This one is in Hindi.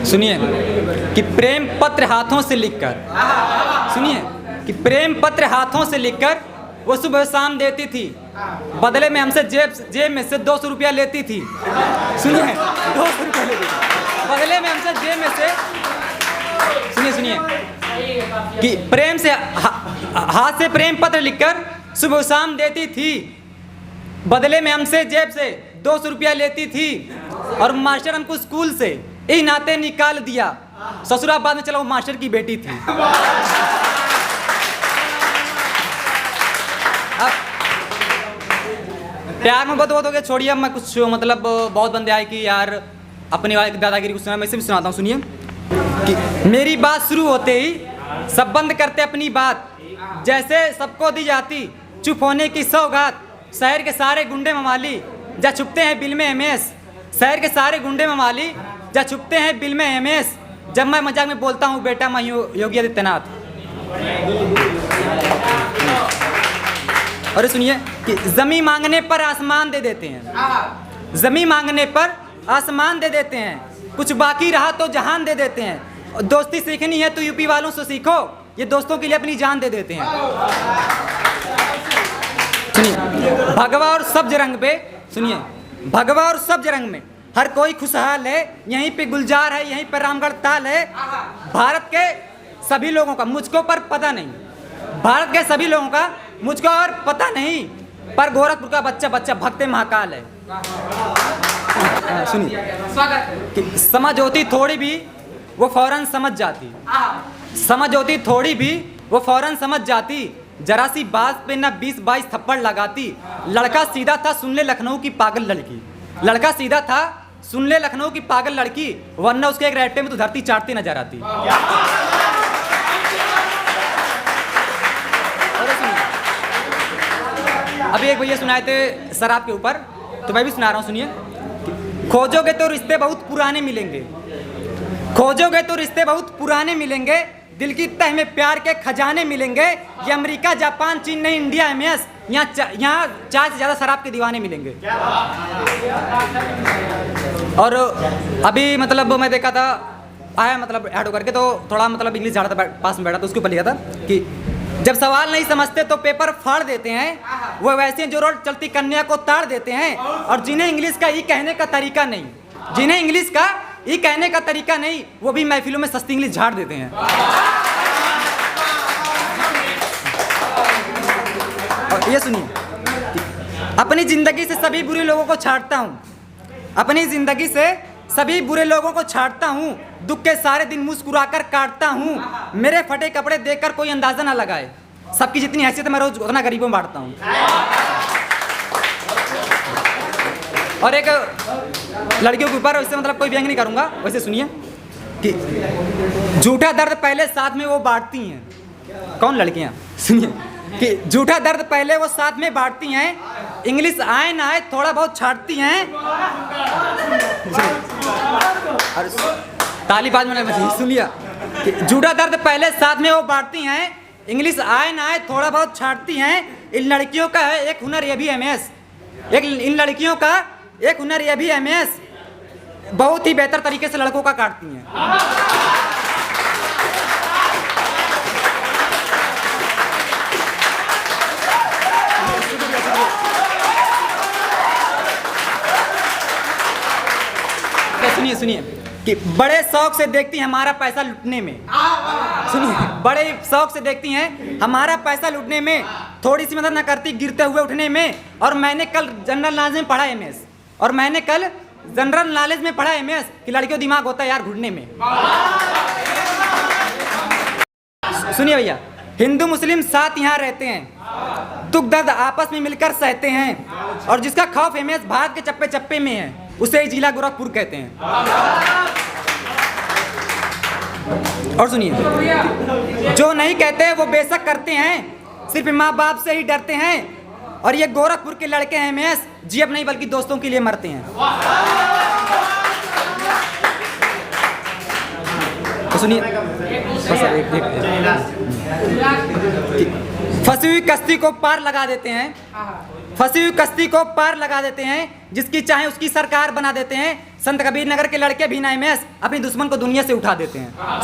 सुनिए कि प्रेम पत्र हाथों से लिखकर, सुनिए कि प्रेम पत्र हाथों से लिखकर वो सुबह शाम देती थी, बदले में हमसे जेब में से 200 रुपया लेती थी। सुनिए 200 रुपया लेती थी, बदले में हमसे जेब में से, सुनिए कि प्रेम से हाथ से प्रेम पत्र लिखकर सुबह शाम देती थी, बदले में हमसे जेब से 200 रुपया लेती थी। और मास्टर हमको स्कूल से यही नाते निकाल दिया, ससुराबाद में चला वो मास्टर की बेटी थी। अब प्यार में बहुत हो गया, छोड़िए। अब मैं कुछ मतलब बहुत बंदे आए कि यार अपनी वाले दादागिरी को सुना, मैं इसे भी सुनाता हूँ। सुनिए कि मेरी बात शुरू होते ही सब बंद करते अपनी बात, जैसे सबको दी जाती चुप होने की सौगात। शहर के सारे गुंडे मवाली जा छुपते हैं बिल में एमएस, शहर के सारे गुंडे मवाली जा छुपते हैं बिल में एमएस। जब मैं मजाक में बोलता हूँ बेटा मैं योगी आदित्यनाथ। और सुनिए कि जमीन मांगने पर आसमान दे देते हैं, जमीन मांगने पर आसमान दे देते हैं, कुछ बाकी रहा तो जहान दे देते हैं। दोस्ती सीखनी है तो यूपी वालों से सीखो, ये दोस्तों के लिए अपनी जान दे देते हैं। सुनिए भगवा और सब्ज रंग पे, सुनिए भगवा और सब्ज रंग में हर कोई खुशहाल है, यहीं पे गुलजार है, यहीं पर रामगढ़ ताल है। भारत के सभी लोगों का मुझको पर पता नहीं, भारत के सभी लोगों का मुझको और पता नहीं, पर गोरखपुर का बच्चा बच्चा भक्ते महाकाल है। सुनिए कि समझ होती थोड़ी भी वो फौरन समझ जाती, समझ होती थोड़ी भी वो फौरन समझ जाती। जरा सी बात पे ना 20-22 थप्पड़ लगाती। लड़का सीधा था सुन ले लखनऊ की पागल लड़की, लड़का सीधा था सुन ले लखनऊ की पागल लड़की, वरना उसके एक रैटे में तो धरती चाटती नजर आती। अभी एक भैया सुनाए थे शराब के ऊपर, तो मैं भी सुना रहा हूँ। सुनिए खोजोगे तो रिश्ते बहुत पुराने मिलेंगे, खोजोगे तो रिश्ते बहुत पुराने मिलेंगे, दिल की तह में प्यार के खजाने मिलेंगे। ये अमेरिका जापान चीन नहीं इंडिया एमएस, यहाँ चाय से ज़्यादा शराब के दीवाने मिलेंगे। और अभी मतलब मैं देखा था आया मतलब ऐड करके, तो थोड़ा मतलब इंग्लिश झाड़ा था, पास में बैठा था, उसके ऊपर लिखा था कि जब सवाल नहीं समझते तो पेपर फाड़ देते हैं, वो वैसे जो रोड चलती कन्या को ताड़ देते हैं। और जिन्हें इंग्लिश का ई कहने का तरीका नहीं, जिन्हें इंग्लिश का ई कहने का तरीका नहीं, वो भी महफिलों में सस्ती इंग्लिश झाड़ देते हैं। और ये सुनिए अपनी जिंदगी से सभी बुरे लोगों को छांटता हूँ, अपनी जिंदगी से सभी बुरे लोगों को छांटता हूँ, दुख के सारे दिन मुस्कुराकर काटता हूँ। मेरे फटे कपड़े देखकर कोई अंदाजा ना लगाए, सबकी जितनी हैसियत मैं रोज उतना गरीबों में बांटता हूँ। और एक लड़कियों के ऊपर वैसे मतलब कोई व्यंग नहीं करूँगा, वैसे सुनिए कि झूठा दर्द पहले साथ में वो बांटती हैं। कौन लड़कियाँ? सुनिए कि झूठा दर्द पहले वो साथ में बांटती हैं, इंग्लिश आए ना आए थोड़ा बहुत छाटती हैं। ताली बाज में सुनिए कि झूठा दर्द पहले साथ में वो बांटती हैं, इंग्लिश आए ना आए थोड़ा बहुत छाटती हैं। इन लड़कियों का है एक हुनर ये भी एमएस, इन लड़कियों का एक हुनर ये भी एमएस, बहुत ही बेहतर तरीके से लड़कों का काटती हैं। सुनिए सुनिए कि बड़े शौक से देखती हैं हमारा पैसा लुटने में, सुनिए बड़े शौक से देखती हैं हमारा पैसा लुटने में, थोड़ी सी मदद न करती गिरते हुए उठने में। और मैंने कल जनरल नॉलेज में पढ़ा एमएस, और मैंने कल जनरल नॉलेज में पढ़ा एमएस कि लड़कियों दिमाग होता है यार घुटने में। सुनिए भैया हिंदू मुस्लिम साथ यहाँ रहते हैं, दुख दर्द आपस में मिलकर सहते हैं, और जिसका खौफ एमएस भारत के चप्पे चप्पे में है उसे ही जिला गोरखपुर कहते हैं। और सुनिए जो नहीं कहते वो बेशक करते हैं, सिर्फ माँ बाप से ही डरते हैं, और ये गोरखपुर के लड़के हैं एमएस जी अब नहीं बल्कि दोस्तों के लिए मरते हैं। तो सुनिए फंसी हुई कश्ती को पार लगा देते हैं, फंसी हुई कश्ती को पार लगा देते हैं, जिसकी चाहे उसकी सरकार बना देते हैं। संत कबीर नगर के लड़के भी ना MS अपनी दुश्मन को दुनिया से उठा देते हैं।